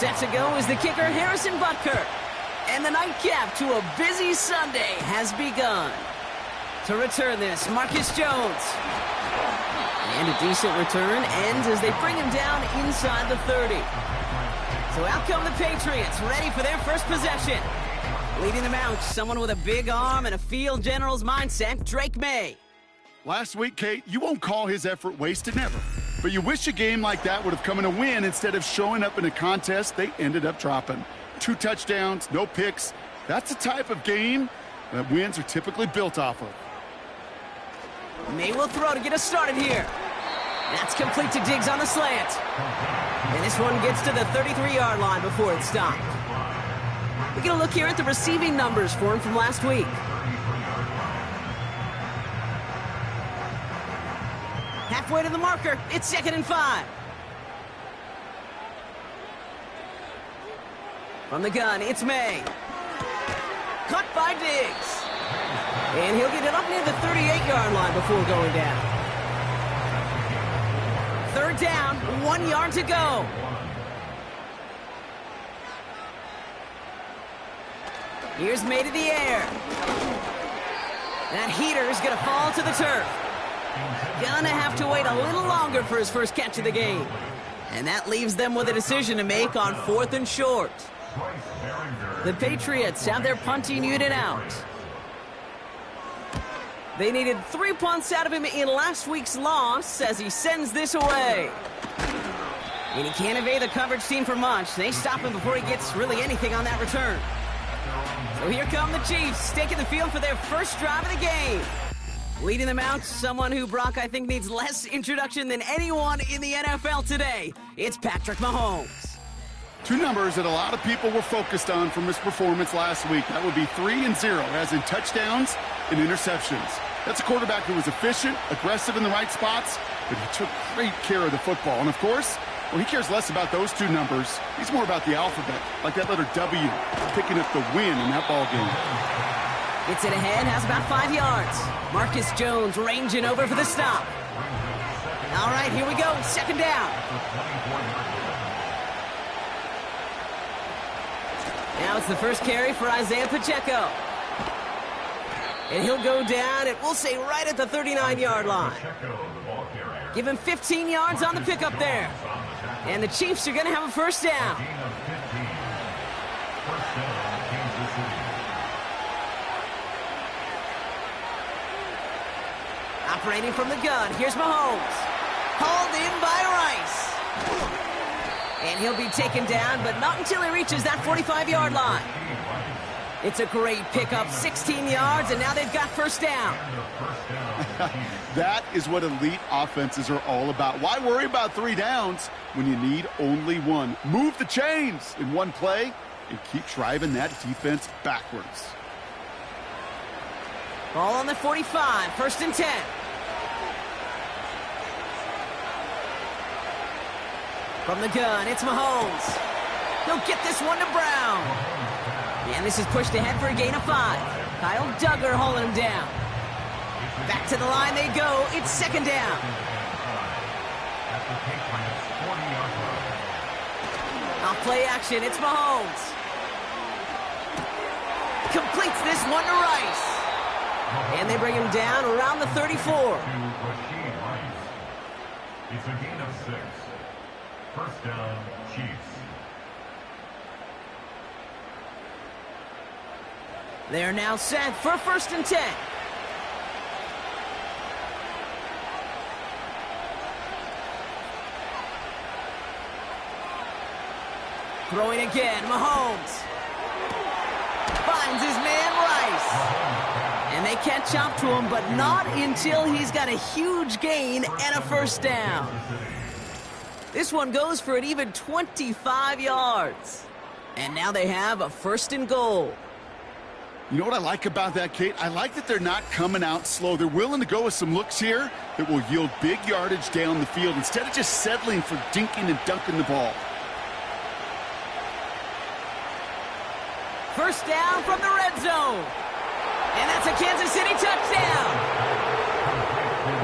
Set to go is the kicker, Harrison Butker. And the nightcap to a busy Sunday has begun. To return this, Marcus Jones. And a decent return ends as they bring him down inside the 30. So out come the Patriots, ready for their first possession. Leading them out, someone with a big arm and a field general's mindset, Drake May. Last week, Kate, you won't call his effort wasted, never. But you wish a game like that would have come in a win instead of showing up in a contest they ended up dropping. 2 touchdowns, no picks. That's the type of game that wins are typically built off of. May will throw to get us started here. That's complete to Diggs on the slant. And this one gets to the 33-yard line before it's stopped. We get a look here at the receiving numbers for him from last week. Halfway to the marker, it's 2nd and 5. From the gun, it's May. Caught by Diggs. And he'll get it up near the 38-yard line before going down. 3rd down, 1 yard to go. Here's May to the air. That heater is going to fall to the turf. Gonna have to wait a little longer for his first catch of the game. And that leaves them with a decision to make on 4th and short. The Patriots have their punting unit out. They needed 3 punts out of him in last week's loss as he sends this away. And he can't evade the coverage team for much. They stop him before he gets really anything on that return. So here come the Chiefs, taking the field for their first drive of the game. Leading them out, someone who, Brock, I think needs less introduction than anyone in the NFL today. It's Patrick Mahomes. 2 numbers that a lot of people were focused on from his performance last week. That would be 3 and 0, as in touchdowns and interceptions. That's a quarterback who was efficient, aggressive in the right spots, but he took great care of the football. And, of course, well, he cares less about those 2 numbers. He's more about the alphabet, like that letter W, picking up the win in that ball game. Gets it ahead, has about 5 yards. Marcus Jones ranging over for the stop. All right, here we go, 2nd down. Now it's the first carry for Isaiah Pacheco. And he'll go down, and we'll say right at the 39-yard line. Give him 15 yards on the pickup there. And the Chiefs are going to have a first down. Operating from the gun, here's Mahomes. Hauled in by Rice. And he'll be taken down, but not until he reaches that 45-yard line. It's a great pickup, 16 yards, and now they've got first down. That is what elite offenses are all about. Why worry about 3 downs when you need only 1? Move the chains in one play and keep driving that defense backwards. Ball on the 45, 1st and 10. From the gun, it's Mahomes. He'll get this one to Brown. And this is pushed ahead for a gain of 5. Kyle Duggar holding him down. Back to the line they go. It's 2nd down. Off play action, it's Mahomes. Completes this one to Rice. And they bring him down around the 34. It's a gain of 6. First down, Chiefs. They're now set for 1st and 10. Throwing again, Mahomes. Finds his man Rice. And they catch up to him, but not until he's got a huge gain and a first down. This one goes for an even 25 yards. And now they have a 1st and goal. You know what I like about that, Kate? I like that they're not coming out slow. They're willing to go with some looks here that will yield big yardage down the field instead of just settling for dinking and dunking the ball. First down from the red zone. And that's a Kansas City touchdown.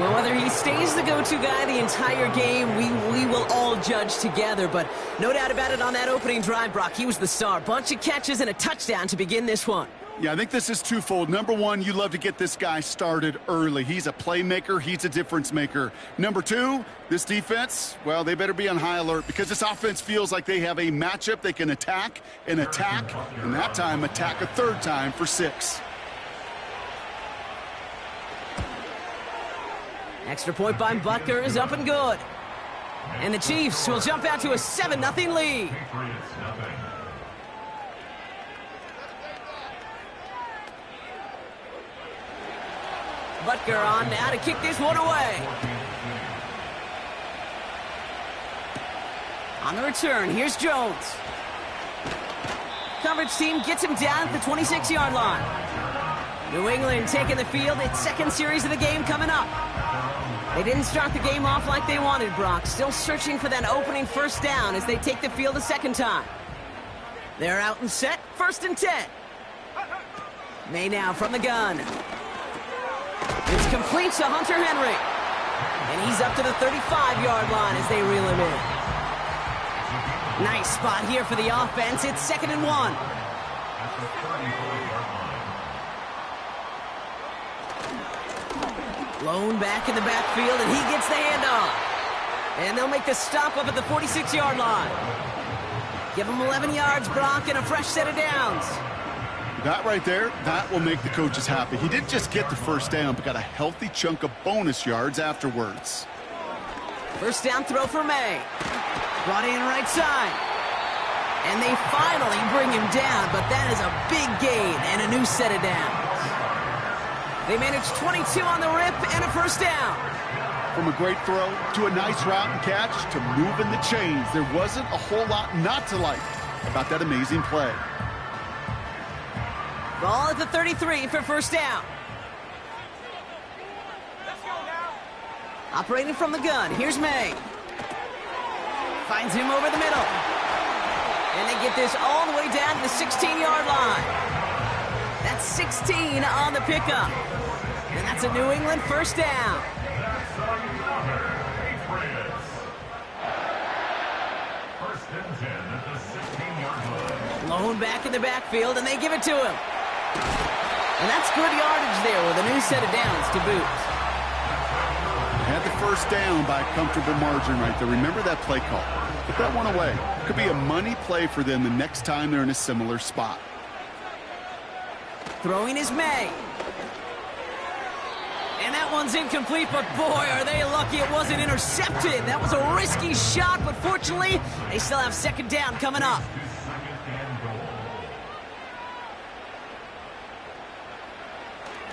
Well, whether he stays the go-to guy the entire game, we will we'll all judge together, but no doubt about it on that opening drive, Brock, he was the star. Bunch of catches and a touchdown to begin this one. Yeah, I think this is twofold. Number one, you love to get this guy started early. He's a playmaker. He's a difference maker. Number two, this defense, well, they better be on high alert because this offense feels like they have a matchup they can attack, and that time attack a third time for 6. Extra point by Butker is up and good. And the Chiefs will jump out to a 7-0 lead. Butker on now to kick this one away. On the return, here's Jones. Coverage team gets him down at the 26-yard line. New England taking the field. Its second series of the game coming up. They didn't start the game off like they wanted, Brock. Still searching for that opening first down as they take the field a second time. They're out and set. 1st and 10. May now from the gun. It's complete to Hunter Henry. And he's up to the 35-yard line as they reel him in. Nice spot here for the offense. It's 2nd and 1. Lone back in the backfield, and he gets the handoff. And they'll make the stop up at the 46-yard line. Give him 11 yards, Brock, and a fresh set of downs. That right there, that will make the coaches happy. He didn't just get the first down, but got a healthy chunk of bonus yards afterwards. First down throw for May. Brought in right side. And they finally bring him down, but that is a big gain and a new set of downs. They managed 22 on the rip and a first down. From a great throw to a nice route and catch to moving the chains, there wasn't a whole lot not to like about that amazing play. Ball at the 33 for first down. Operating from the gun, here's May. Finds him over the middle. And they get this all the way down to the 16-yard line. That's 16 on the pickup. And that's a New England first down. Lone back in the backfield, and they give it to him. And that's good yardage there with a new set of downs to boot. Had the first down by a comfortable margin right there. Remember that play call. Put that one away. Could be a money play for them the next time they're in a similar spot. Throwing is May. And that one's incomplete, but boy, are they lucky it wasn't intercepted. That was a risky shot, but fortunately, they still have second down coming up.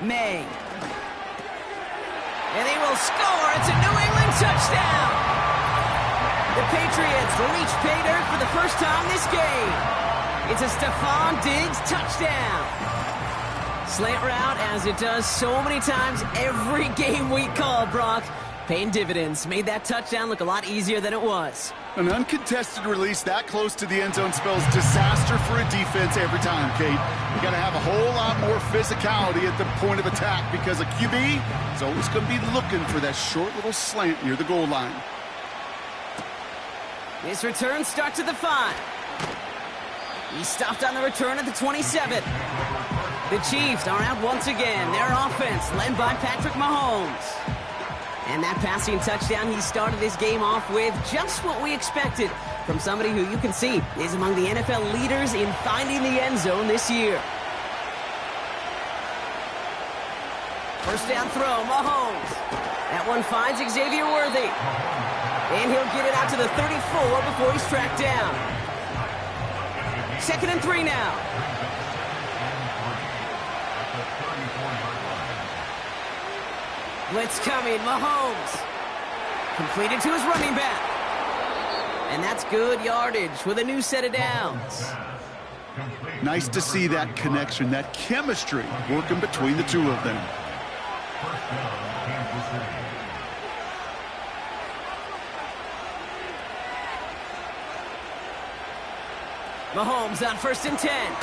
May. And they will score. It's a New England touchdown. The Patriots reach pay dirt for the first time this game. It's a Stephon Diggs touchdown. Slant route, as it does so many times every game we call, Brock. Paying dividends. Made that touchdown look a lot easier than it was. An uncontested release that close to the end zone spells disaster for a defense every time, Kate. You got to have a whole lot more physicality at the point of attack because a QB is always going to be looking for that short little slant near the goal line. This return starts at the 5. He stopped on the return at the 27. The Chiefs are out once again. Their offense led by Patrick Mahomes. And that passing touchdown he started this game off with, just what we expected from somebody who you can see is among the NFL leaders in finding the end zone this year. First down throw, Mahomes. That one finds Xavier Worthy. And he'll get it out to the 34 before he's tracked down. 2nd and 3 now. Blitz coming, Mahomes. Completed to his running back. And that's good yardage with a new set of downs. Nice to see that connection, that chemistry working between the two of them. Mahomes on 1st and 10.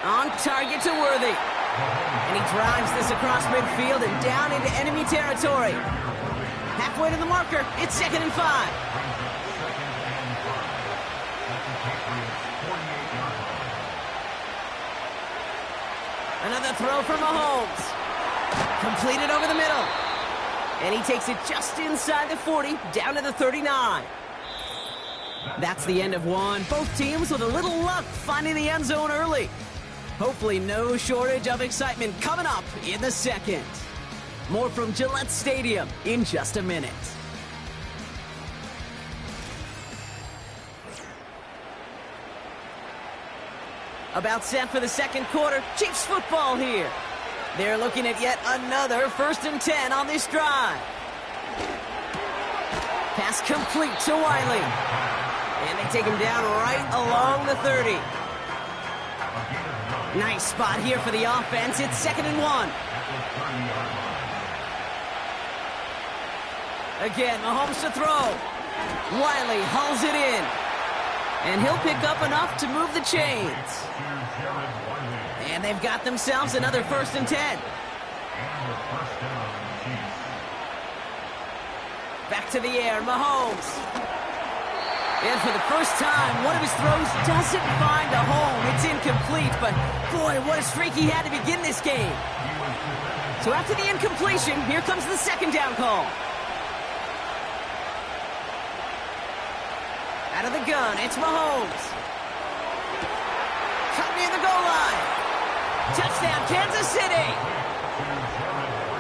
On target to Worthy. And he drives this across midfield and down into enemy territory. Halfway to the marker, it's 2nd and 5. throw for Mahomes. Completed over the middle. And he takes it just inside the 40, down to the 39. That's the end of one. Both teams with a little luck finding the end zone early. Hopefully no shortage of excitement coming up in the second. More from Gillette Stadium in just a minute. About set for the second quarter. Chiefs football here. They're looking at yet another 1st and 10 on this drive. Pass complete to Wiley. And they take him down right along the 30. Nice spot here for the offense. It's 2nd and 1. Again, Mahomes to throw. Wiley hauls it in. And he'll pick up enough to move the chains. And they've got themselves another 1st and 10. Back to the air, Mahomes. And for the first time, one of his throws doesn't find a home. It's incomplete, but boy, what a streak he had to begin this game. So after the incompletion, here comes the 2nd down call. Out of the gun, it's Mahomes. Cut near the goal line. Touchdown, Kansas City.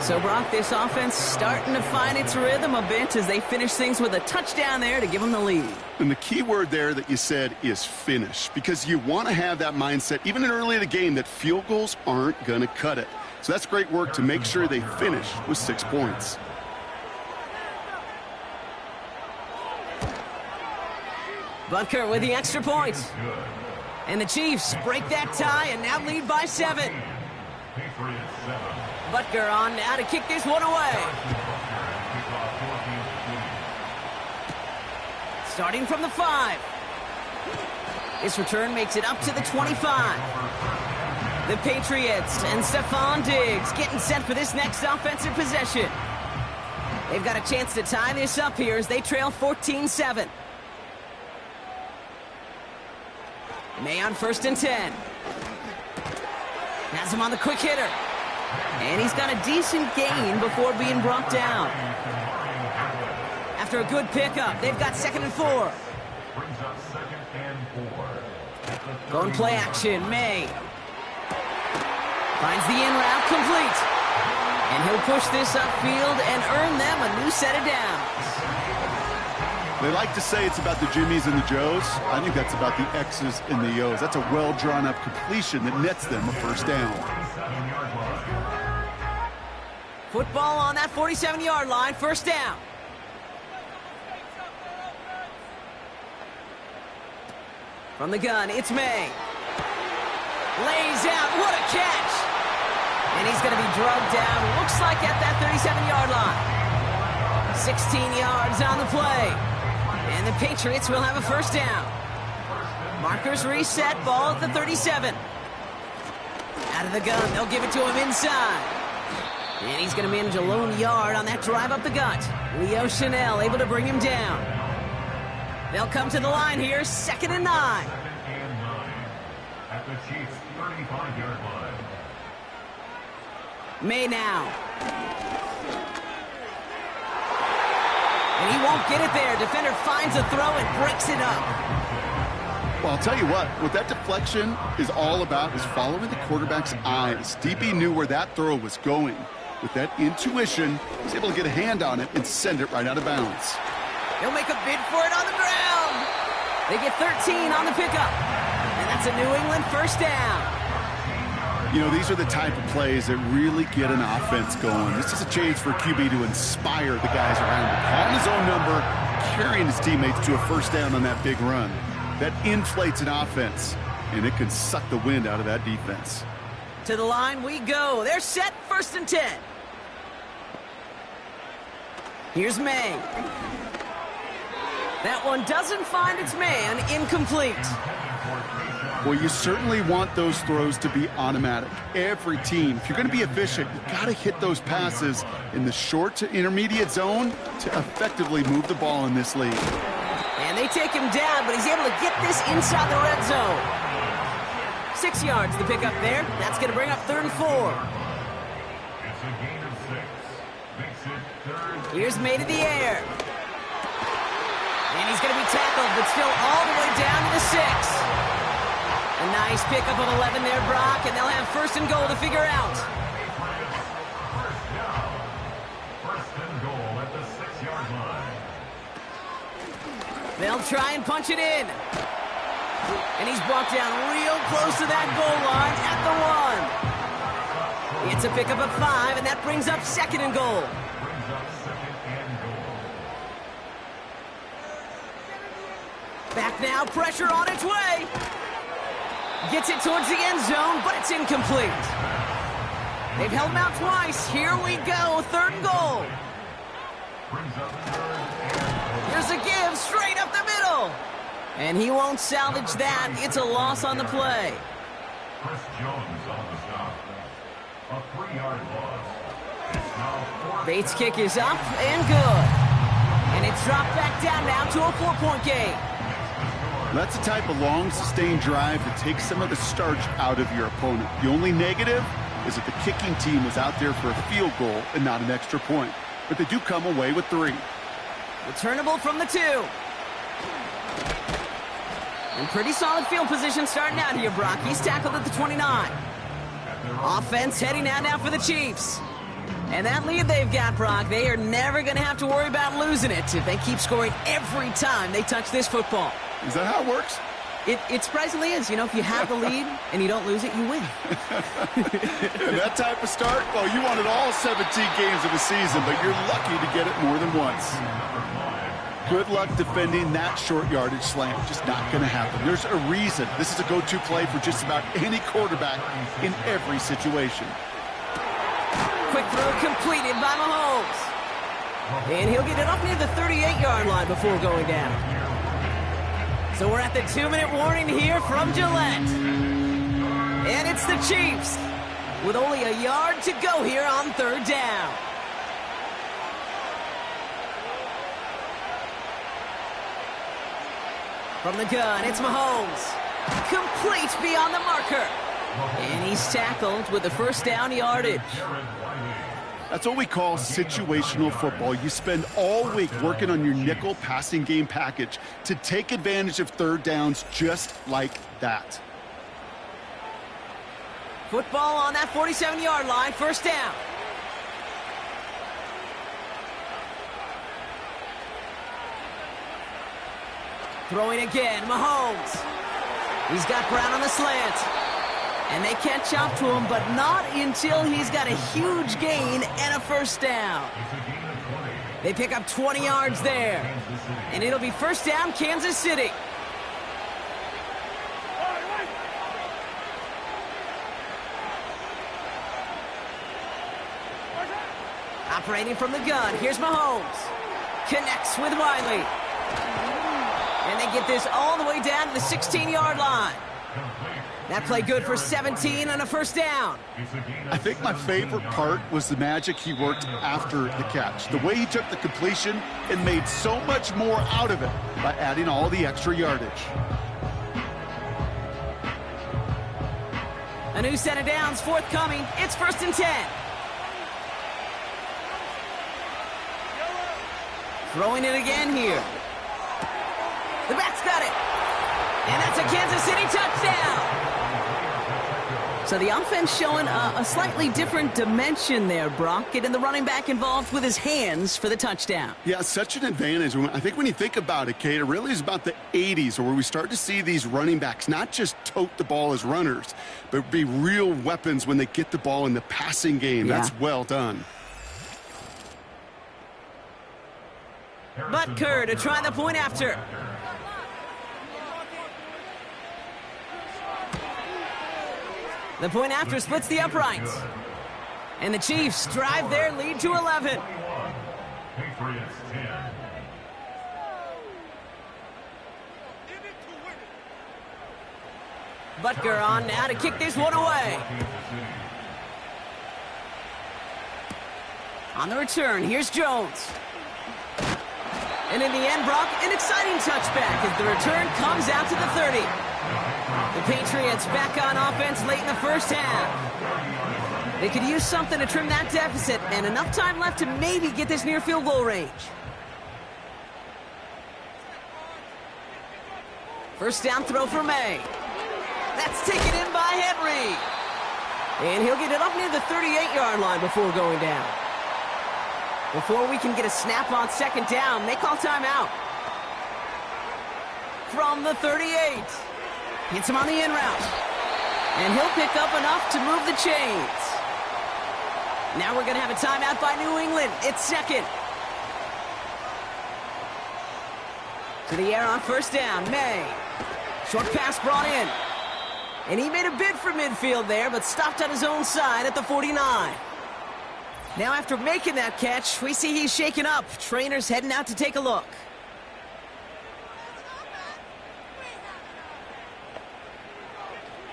So, Brock, this offense starting to find its rhythm a bit as they finish things with a touchdown there to give them the lead. And the key word there that you said is finish, because you want to have that mindset, even in early in the game, that field goals aren't going to cut it. So that's great work to make sure they finish with 6 points. Butker with the extra point. And the Chiefs break that tie and now lead by 7. Butker on now to kick this one away. Starting from the 5. This return makes it up to the 25. The Patriots and Stephon Diggs getting set for this next offensive possession. They've got a chance to tie this up here as they trail 14-7. May on 1st and 10. Has him on the quick hitter. And he's got a decent gain before being brought down. After a good pickup, they've got 2nd and 4. Going play action, May. Finds the in route complete. And he'll push this upfield and earn them a new set of downs. They like to say it's about the Jimmies and the Joes. I think that's about the X's and the O's. That's a well-drawn-up completion that nets them a 1st down. Football on that 47-yard line, 1st down. From the gun, it's May. Lays out, what a catch! And he's going to be drugged down, looks like at that 37-yard line. 16 yards on the play. And the Patriots will have a 1st down. Markers reset, ball at the 37. Out of the gun, they'll give it to him inside. And he's going to manage a lone yard on that drive up the gut. Leo Chanel able to bring him down. They'll come to the line here, 2nd and 9. At the Chiefs' 35-yard line. May now. And he won't get it there. Defender finds a throw and breaks it up. Well, I'll tell you what that deflection is all about is following the quarterback's eyes. DB knew where that throw was going. With that intuition, he's able to get a hand on it and send it right out of bounds. He'll make a bid for it on the ground. They get 13 on the pickup. And that's a New England 1st down. You know, these are the type of plays that really get an offense going. This is a chance for QB to inspire the guys around him. Calling his own number, carrying his teammates to a 1st down on that big run. That inflates an offense, and it can suck the wind out of that defense. To the line we go. They're set, 1st and 10. Here's May. That one doesn't find its man, incomplete. Well, you certainly want those throws to be automatic. Every team, if you're going to be efficient, you've got to hit those passes in the short to intermediate zone to effectively move the ball in this league. And they take him down, but he's able to get this inside the red zone. 6 yards to pick up there. That's going to bring up 3rd and 4. It's a gain of 6. Makes it 3rd. Here's made in the air. And he's going to be tackled, but still all the way down to the 6. A nice pickup of 11 there, Brock, and they'll have 1st and goal to figure out. Patriots, first down. 1st and goal at the 6-yard line. They'll try and punch it in. And he's brought down real close to that goal line at the 1. It's a pickup of 5, and that brings up 2nd and goal. Brings up 2nd and goal. Back now, pressure on its way. Gets it towards the end zone, but it's incomplete. They've held him out twice. Here we go, 3rd and goal. Brings up 3rd and goal. Here's a give straight up the middle. And he won't salvage that. It's a loss on the play. Chris Jones on the stop. A 3-yard loss. It's now 4th. Bates' kick is up and good. And it's dropped back down now to a 4-point game. That's the type of long, sustained drive that takes some of the starch out of your opponent. The only negative is that the kicking team was out there for a field goal and not an extra point. But they do come away with 3. Returnable from the 2. And pretty solid field position starting out here, Brock. He's tackled at the 29. Offense heading out now for the Chiefs. And that lead they've got, Brock, they are never going to have to worry about losing it if they keep scoring every time they touch this football. Is that how it works? It surprisingly is. You know, if you have the lead and you don't lose it, you win. And that type of start, well, you wanted all 17 games of the season, but you're lucky to get it more than once. Good luck defending that short yardage slant. Just not going to happen. There's a reason. This is a go-to play for just about any quarterback in every situation. Quick throw completed by Mahomes. And he'll get it up near the 38-yard line before going down. So we're at the 2-minute warning here from Gillette. And it's the Chiefs with only a yard to go here on 3rd down. From the gun, it's Mahomes. Complete beyond the marker. And he's tackled with the 1st down yardage. That's what we call situational football. You spend all week working on your nickel passing game package to take advantage of 3rd downs just like that. Football on that 47-yard line, 1st down. Throwing again, Mahomes. He's got Brown on the slant. And they catch up to him, but not until he's got a huge gain and a 1st down. They pick up 20 yards there. And it'll be 1st down, Kansas City. Operating from the gun, here's Mahomes. Connects with Wiley. And they get this all the way down to the 16-yard line. That play good for 17 and a 1st down. I think my favorite part was the magic he worked after the catch. The way he took the completion and made so much more out of it by adding all the extra yardage. A new set of downs forthcoming. It's 1st and 10. Throwing it again here. The back's got it. And that's a Kansas City touchdown. So the offense showing a slightly different dimension there, Brock. Getting the running back involved with his hands for the touchdown. Yeah, such an advantage. I think when you think about it, Kate, it really is about the 80s where we start to see these running backs not just tote the ball as runners, but be real weapons when they get the ball in the passing game. Yeah. That's well done. Butker to try the point after. The point after splits the uprights. And the Chiefs drive their lead to 11. Patriots 10. Butker on now to kick this one away. On the return, here's Jones. And in the end, Brock, an exciting touchback as the return comes out to the 30. The Patriots back on offense late in the first half. They could use something to trim that deficit, and enough time left to maybe get this near field goal range. First down throw for May. That's taken in by Henry. And he'll get it up near the 38-yard line before going down. Before we can get a snap on second down, they call timeout. From the 38. Hits him on the in route. And he'll pick up enough to move the chains. Now we're going to have a timeout by New England. It's second. To the air on first down, May. Short pass brought in. And he made a bid for midfield there, but stopped on his own side at the 49. Now after making that catch, we see he's shaken up. Trainer's heading out to take a look.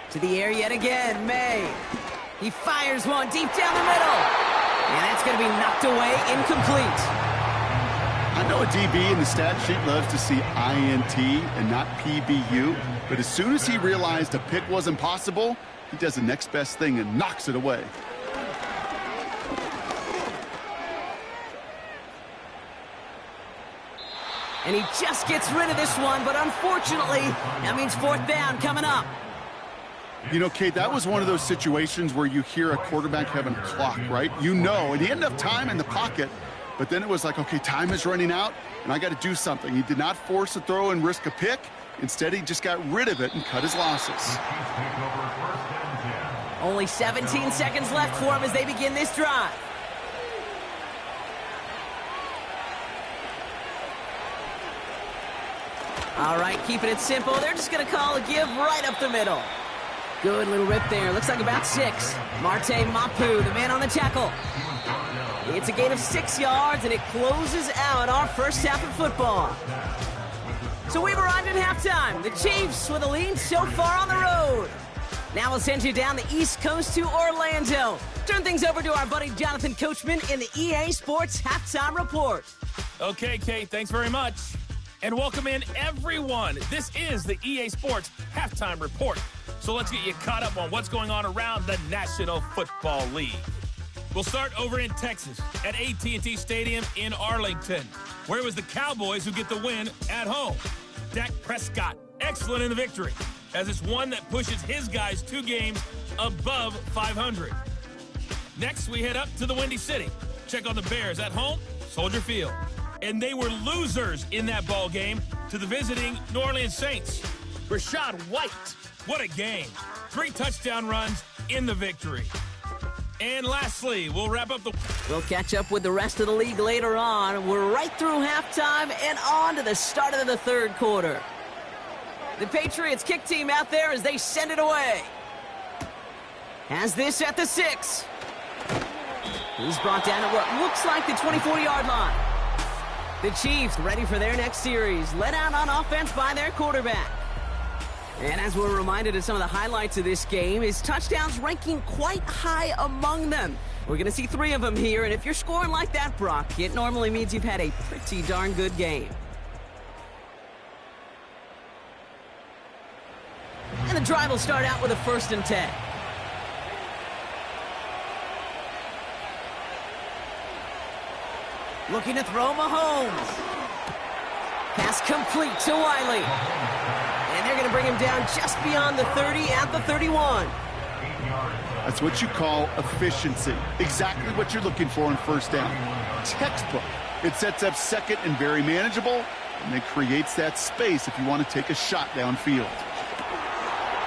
To the air yet again, May. He fires one deep down the middle. And that's going to be knocked away, incomplete. I know a DB in the stat sheet loves to see INT and not PBU, but as soon as he realized a pick wasn't possible, he does the next best thing and knocks it away. And he just gets rid of this one, but unfortunately, that means fourth down coming up. You know, Kate, that was one of those situations where you hear a quarterback having a clock, right? You know, and he had enough time in the pocket, but then it was like, okay, time is running out, and I got to do something. He did not force a throw and risk a pick. Instead, he just got rid of it and cut his losses. Only 17 seconds left for him as they begin this drive. All right, keeping it simple. They're just going to call a give right up the middle. Good little rip there. Looks like about 6. Marte Mapu, the man on the tackle. It's a gain of 6 yards, and it closes out our first half of football. So we've arrived at halftime. The Chiefs with a lead so far on the road. Now we'll send you down the East Coast to Orlando. Turn things over to our buddy Jonathan Coachman in the EA Sports Halftime Report. Okay, Kate, thanks very much. And welcome in, everyone. This is the EA Sports Halftime Report. So let's get you caught up on what's going on around the National Football League. We'll start over in Texas at AT&T Stadium in Arlington, where it was the Cowboys who get the win at home. Dak Prescott, excellent in the victory, as it's one that pushes his guys 2 games above 500. Next, we head up to the Windy City. Check on the Bears at home, Soldier Field. And they were losers in that ball game to the visiting New Orleans Saints. Rashad White, what a game. 3 touchdown runs in the victory. And lastly, we'll wrap up the... We'll catch up with the rest of the league later on. We're right through halftime and on to the start of the third quarter. The Patriots kick team out there as they send it away. Has this at the 6. He's brought down at what looks like the 24-yard line. The Chiefs ready for their next series, led out on offense by their quarterback. And as we're reminded of some of the highlights of this game, his touchdowns ranking quite high among them. We're going to see 3 of them here, and if you're scoring like that, Brock, it normally means you've had a pretty darn good game. And the drive will start out with a 1st and 10. Looking to throw Mahomes. Pass complete to Wiley. And they're going to bring him down just beyond the 30 at the 31. That's what you call efficiency. Exactly what you're looking for on first down. Textbook. It sets up second and very manageable, and it creates that space if you want to take a shot downfield.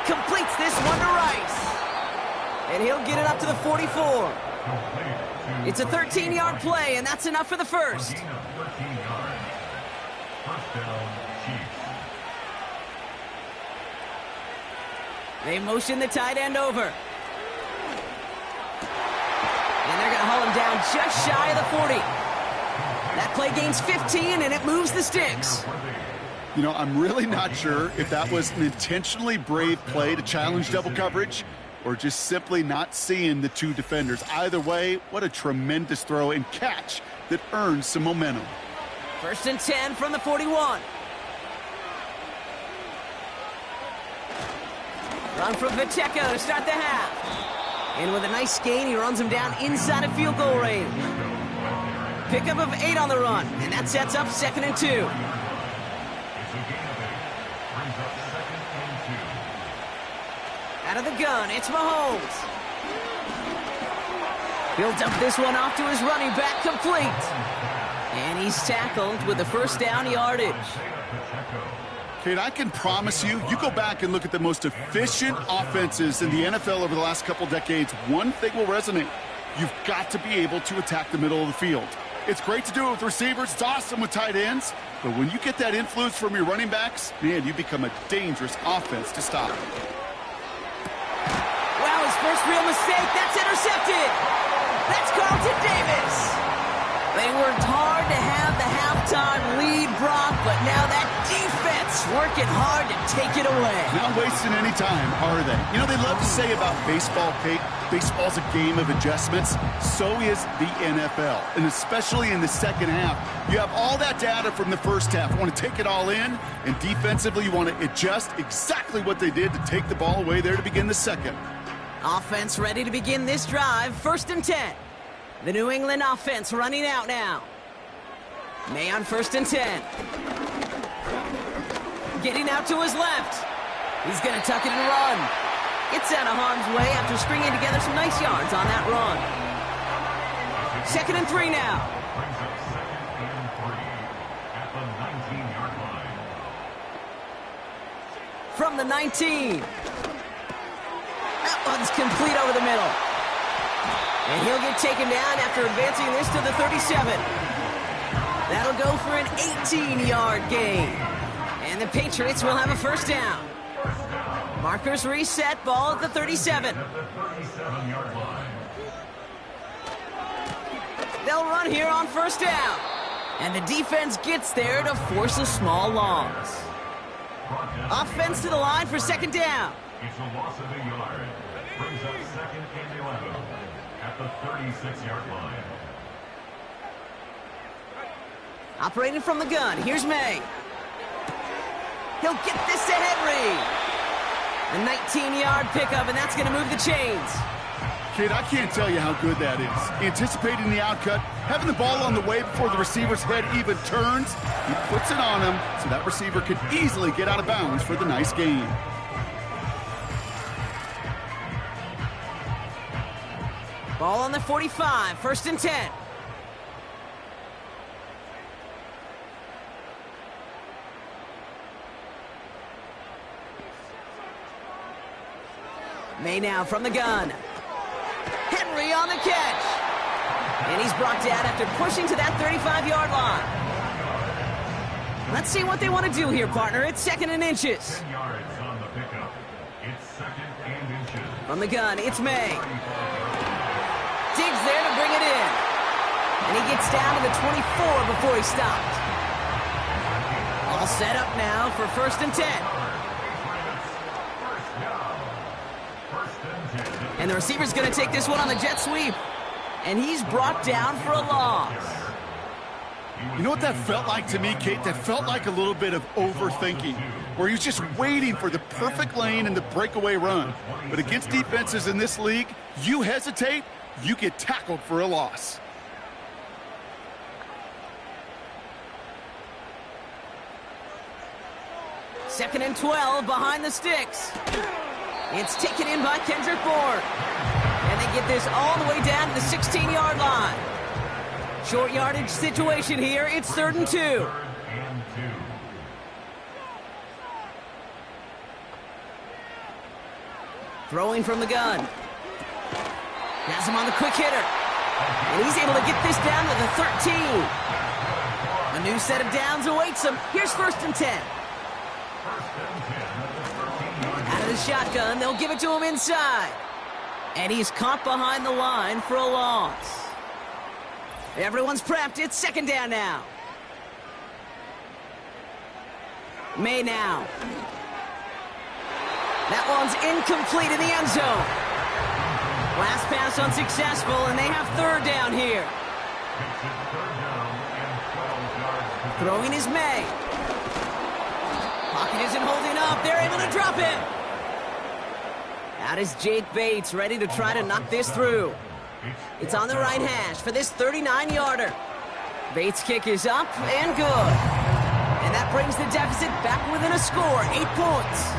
Completes this one to Rice. And he'll get it up to the 44. It's a 13-yard play, and that's enough for the first. They motion the tight end over. And they're going to haul him down just shy of the 40. That play gains 15, and it moves the sticks. You know, I'm really not sure if that was an intentionally brave play to challenge double coverage or just simply not seeing the 2 defenders. Either way, what a tremendous throw and catch that earns some momentum. First and 10 from the 41. Run from Pacheco to start the half. And with a nice gain, he runs him down inside of field goal range. Pickup of 8 on the run, and that sets up 2nd and 2. It's a gain of 8. Brings up 2nd and 2. Out of the gun, it's Mahomes. He'll dump this one off to his running back, complete. And he's tackled with the first down yardage. Kate, I can promise you, you go back and look at the most efficient offenses in the NFL over the last couple decades, one thing will resonate. You've got to be able to attack the middle of the field. It's great to do it with receivers. It's awesome with tight ends. But when you get that influence from your running backs, man, you become a dangerous offense to stop. Wow, his first real mistake. That's intercepted. That's Carlton Davis. They worked hard to have the halftime lead, Brock, but now that defense working hard to take it away. Not wasting any time, are they? You know, they love to say about baseball, Kate, baseball's a game of adjustments. So is the NFL, and especially in the second half. You have all that data from the first half. You want to take it all in, and defensively you want to adjust exactly what they did to take the ball away there to begin the second. Offense ready to begin this drive. First and 10. The New England offense running out now. May on 1st and 10. Getting out to his left. He's going to tuck it and run. Gets out of harm's way after stringing together some nice yards on that run. 2nd and 3 now. Brings up 2nd and 3 at the 19-yard line. From the 19. That one's complete over the middle. And he'll get taken down after advancing this to the 37. That'll go for an 18-yard gain. And the Patriots will have a first down. Markers reset, ball at the 37. At the 37-yard line. They'll run here on first down. And the defense gets there to force a small loss. Offense to the line for 2nd down. It's a loss of a yard. Brings up 2nd and 11 at the 36-yard line. Operating from the gun, here's May. He'll get this to Henry. A 19-yard pickup, and that's going to move the chains. Kate, I can't tell you how good that is. Anticipating the outcut, having the ball on the way before the receiver's head even turns, he puts it on him so that receiver could easily get out of bounds for the nice gain. Ball on the 45, 1st and 10. May now from the gun. Henry on the catch. And he's brought down after pushing to that 35-yard line. Let's see what they want to do here, partner. It's 2nd and inches. 10 yards on the pickup. It's 2nd and inches. From the gun, it's May. Digs there to bring it in. And he gets down to the 24 before he stopped. All set up now for 1st and 10. And the receiver's going to take this one on the jet sweep. And he's brought down for a loss. You know what that felt like to me, Kate? That felt like a little bit of overthinking, where he was just waiting for the perfect lane and the breakaway run. But against defenses in this league, you hesitate, you get tackled for a loss. Second and 12 behind the sticks. It's taken in by Kendrick Bourne. And they get this all the way down to the 16-yard line. Short yardage situation here. It's 3rd and 2. 3rd and 2. Throwing from the gun. Has him on the quick hitter. And he's able to get this down to the 13. A new set of downs awaits him. Here's 1st and 10. Out of the shotgun, they'll give it to him inside. And he's caught behind the line for a loss. Everyone's prepped. It's 2nd down now. May now. That one's incomplete in the end zone. Last pass unsuccessful, and they have 3rd down here. It's 3rd down and 12 yards Throwing is May. Pocket isn't holding up. They're able to drop him. Out is Jake Bates, ready to try to knock this through. It's on the right hash for this 39-yarder. Bates' kick is up and good. And that brings the deficit back within a score, 8 points.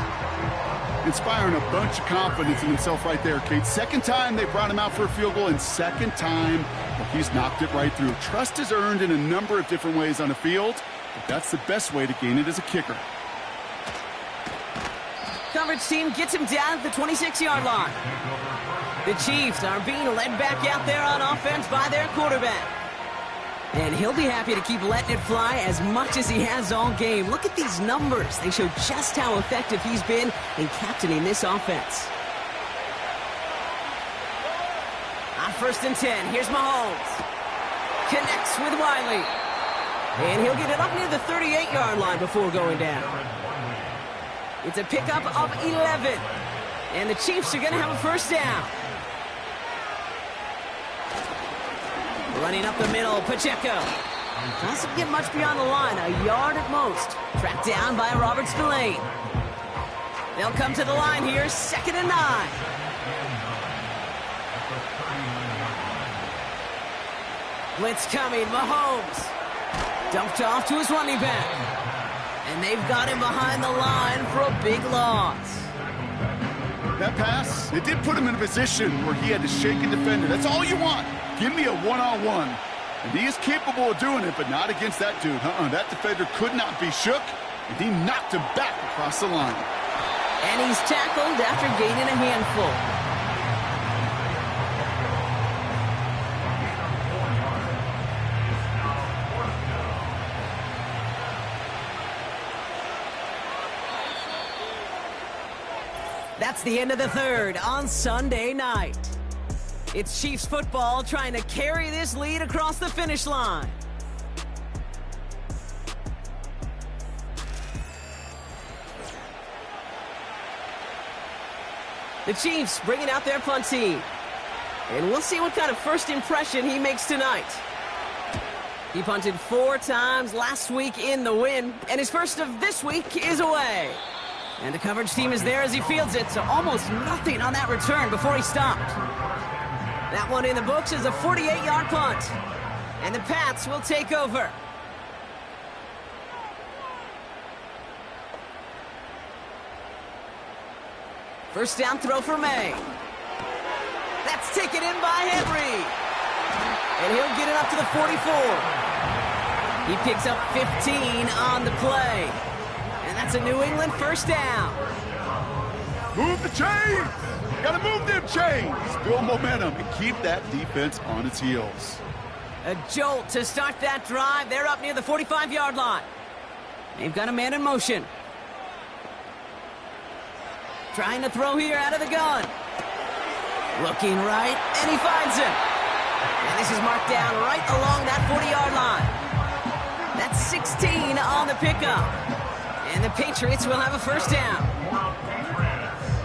Inspiring a bunch of confidence in himself right there, Kate. Second time they brought him out for a field goal, and second time, well, he's knocked it right through. Trust is earned in a number of different ways on the field, but that's the best way to gain it as a kicker. Coverage team gets him down at the 26-yard line. The Chiefs are being led back out there on offense by their quarterback. And he'll be happy to keep letting it fly as much as he has all game. Look at these numbers. They show just how effective he's been in captaining this offense. On 1st and 10, here's Mahomes. Connects with Wiley. And he'll get it up near the 38-yard line before going down. It's a pickup of 11. And the Chiefs are going to have a first down. Running up the middle, Pacheco. Doesn't get much beyond the line, a yard at most. Tracked down by Robert Spillane. They'll come to the line here, 2nd and 9. Blitz coming, Mahomes. Dumped off to his running back. And they've got him behind the line for a big loss. That pass, it did put him in a position where he had to shake a defender. That's all you want. Give me a one-on-one. And he is capable of doing it, but not against that dude. That defender could not be shook, and he knocked him back across the line. And he's tackled after gaining a handful. That's the end of the third on Sunday night. It's Chiefs football trying to carry this lead across the finish line. The Chiefs bringing out their punt team. And we'll see what kind of first impression he makes tonight. He punted 4 times last week in the win, and his first of this week is away. And the coverage team is there as he fields it, so almost nothing on that return before he stopped. That one in the books is a 48-yard punt. And the Pats will take over. First down throw for May. That's taken in by Henry. And he'll get it up to the 44. He picks up 15 on the play. And that's a New England first down. Move the chains! Gotta move them chains! Build momentum and keep that defense on its heels. A jolt to start that drive. They're up near the 45-yard line. They've got a man in motion. Trying to throw here out of the gun. Looking right, and he finds him. And this is marked down right along that 40-yard line. That's 16 on the pickup. And the Patriots will have a first down.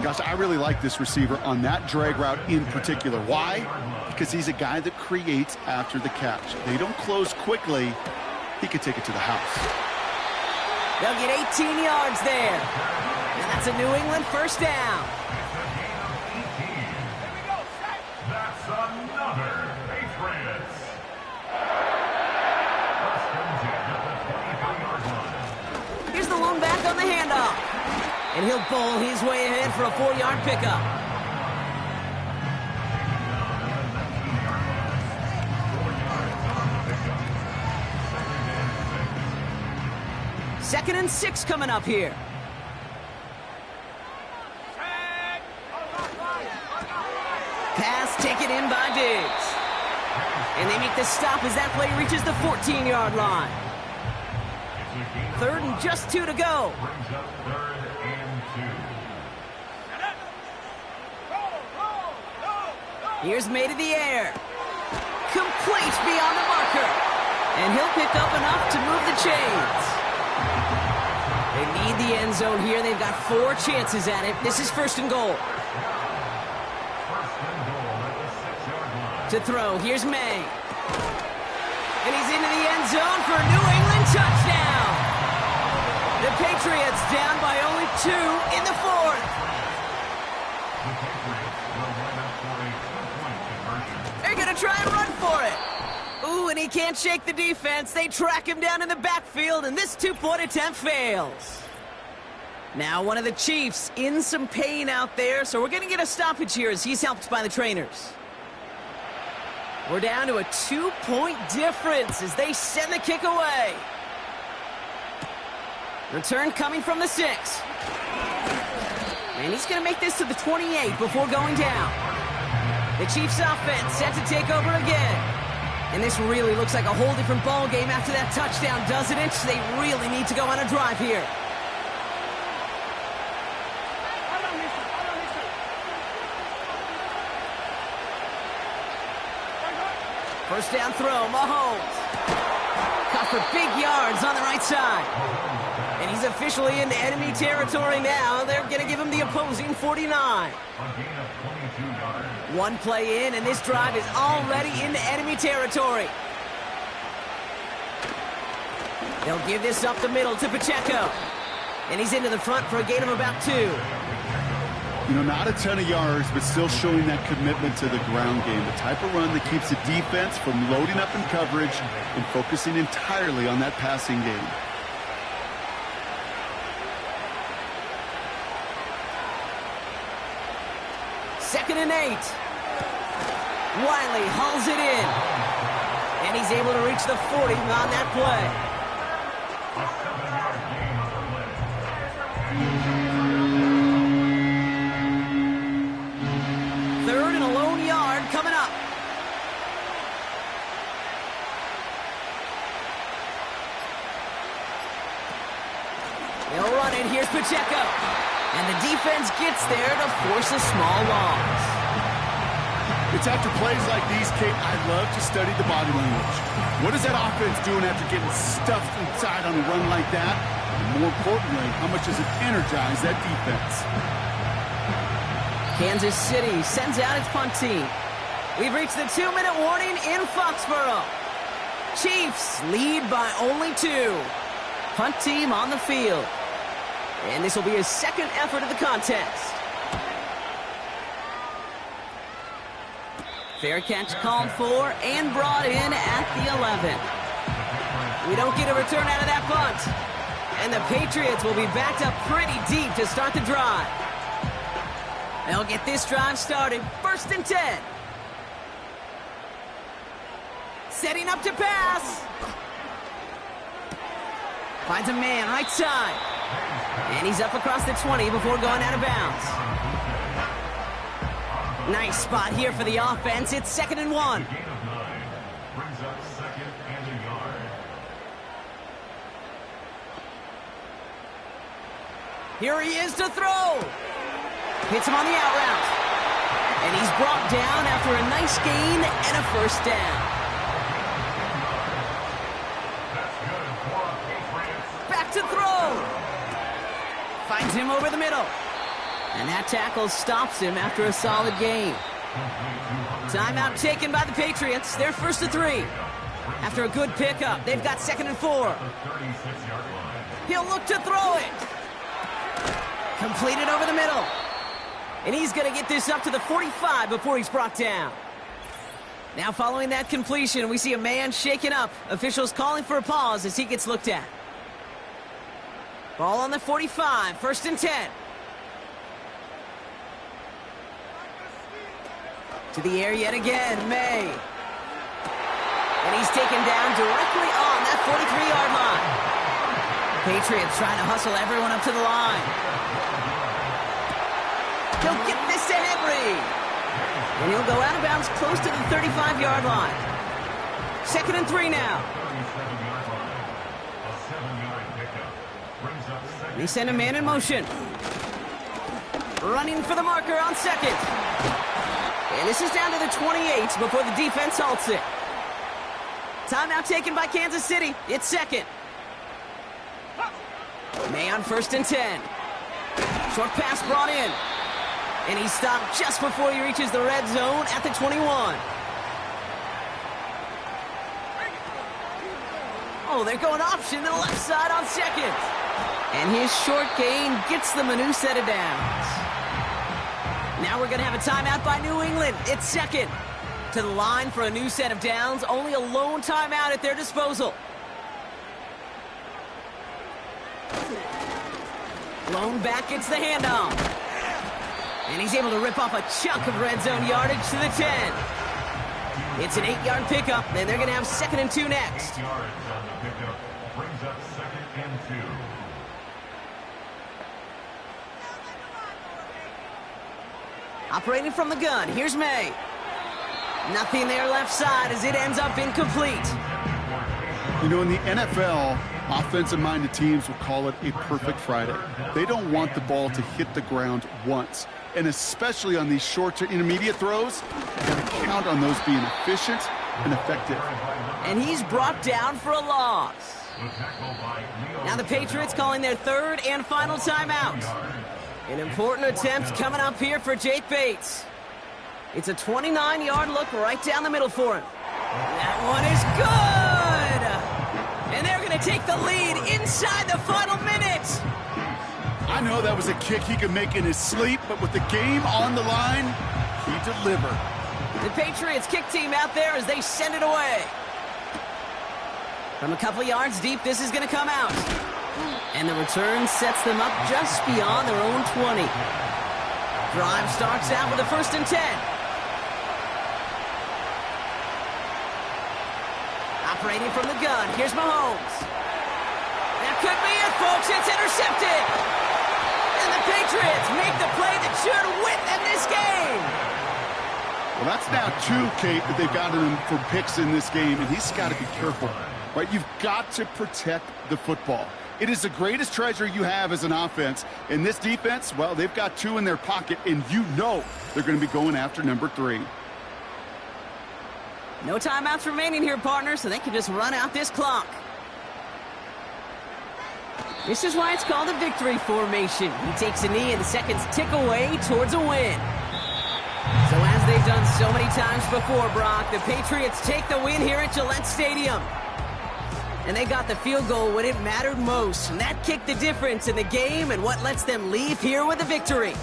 Gosh, I really like this receiver on that drag route in particular. Why? Because he's a guy that creates after the catch. They don't close quickly. He could take it to the house. They'll get 18 yards there. And that's a New England first down. That's another Patriots. Here's the lone back on the handoff. And he'll bowl his way ahead for a 4-yard pickup. Second and 6 coming up here. Pass taken in by Diggs. And they make the stop as that play reaches the 14-yard line. Third and just 2 to go. Here's May to the air. Complete beyond the marker. And he'll pick up enough to move the chains. They need the end zone here. They've got 4 chances at it. This is first and goal. To throw, here's May. And he's into the end zone for a New England touchdown. The Patriots down by only 2 in the fourth. The Patriots will line up for a two-point conversion. They're going to try and run for it. Ooh, and he can't shake the defense. They track him down in the backfield, and this two-point attempt fails. Now one of the Chiefs in some pain out there, so we're going to get a stoppage here as he's helped by the trainers. We're down to a 2-point difference as they send the kick away. Return coming from the 6. And he's going to make this to the 28 before going down. The Chiefs offense set to take over again. And this really looks like a whole different ball game after that touchdown, doesn't it? They really need to go on a drive here. First down throw, Mahomes. Caught for big yards on the right side. And he's officially into enemy territory now. They're going to give him the opposing 49. A gain of 22 yards. One play in, and this drive is already into enemy territory. They'll give this up the middle to Pacheco. And he's into the front for a gain of about 2. You know, not a ton of yards, but still showing that commitment to the ground game. The type of run that keeps the defense from loading up in coverage and focusing entirely on that passing game. Second and 8. Wiley hauls it in. And he's able to reach the 40 on that play. A 7-yard gain on the play. Third and a lone yard coming up. They'll run it. Here's Pacheco. And the defense gets there to force a small loss. It's after plays like these, Kate, I love to study the body language. What is that offense doing after getting stuffed inside on a run like that? And more importantly, how much does it energize that defense? Kansas City sends out its punt team. We've reached the 2-minute warning in Foxborough. Chiefs lead by only 2. Punt team on the field. And this will be his second effort of the contest. Fair catch called for and brought in at the 11. We don't get a return out of that punt. And the Patriots will be backed up pretty deep to start the drive. They'll get this drive started. First and 10. Setting up to pass. Finds a man right side. And he's up across the 20 before going out of bounds. Nice spot here for the offense. It's 2nd and 1. Gain of 9 brings up 2nd and a yard. Here he is to throw. Hits him on the out route. And he's brought down after a nice gain and a first down. That's good for Patriots. Back to throw. Finds him over the middle. And that tackle stops him after a solid gain. Timeout taken by the Patriots. They're first to 3. After a good pickup, they've got 2nd and 4. The 36-yard line. He'll look to throw it. Completed over the middle. And he's going to get this up to the 45 before he's brought down. Now following that completion, we see a man shaken up. Officials calling for a pause as he gets looked at. Ball on the 45, 1st and 10. To the air yet again, May. And he's taken down directly on that 43-yard line. Patriots trying to hustle everyone up to the line. He'll get this to Henry. And he'll go out of bounds close to the 35-yard line. 2nd and 3 now. 37-yard line. A 7-yard pickup brings up 2nd. They send a man in motion. Running for the marker on 2nd. And this is down to the 28 before the defense halts it. Timeout taken by Kansas City. It's 2nd. May on 1st and 10. Short pass brought in. And he's stopped just before he reaches the red zone at the 21. Oh, they're going option to the left side on second. And his short gain gets them a new set of downs. Now we're going to have a timeout by New England. It's second. To the line for a new set of downs. Only a lone timeout at their disposal. Lone back gets the handoff. And he's able to rip off a chunk of red zone yardage to the 10. It's an 8-yard pickup, and they're going to have 2nd and 2 next. 8 yards on the pickup brings up 2nd and 2. Operating from the gun, here's May. Nothing there left side as it ends up incomplete. You know, in the NFL, offensive-minded teams will call it a perfect Friday. They don't want the ball to hit the ground once. And especially on these short to intermediate throws, you got to count on those being efficient and effective. And he's brought down for a loss. Now the Patriots calling their 3rd and final timeout. An important attempt coming up here for Jake Bates. It's a 29-yard look right down the middle for him. That one is good! And they're going to take the lead inside the final minute. I know that was a kick he could make in his sleep, but with the game on the line, he delivered. The Patriots kick team out there as they send it away. From a couple yards deep, this is going to come out. And the return sets them up just beyond their own 20. Drive starts out with a 1st and 10. Operating from the gun, here's Mahomes. That could be it, folks. It's intercepted. And the Patriots make the play that should win them this game. Well, that's now 2, Kate, that they've gotten him for picks in this game, and he's got to be careful. Right? You've got to protect the football. It is the greatest treasure you have as an offense. And this defense, well, they've got 2 in their pocket, and you know they're going to be going after number 3. No timeouts remaining here, partner, so they can just run out this clock. This is why it's called a victory formation. He takes a knee and the seconds tick away towards a win. So as they've done so many times before, Brock, the Patriots take the win here at Gillette Stadium. And they got the field goal when it mattered most. And that kicked the difference in the game and what lets them leave here with a victory.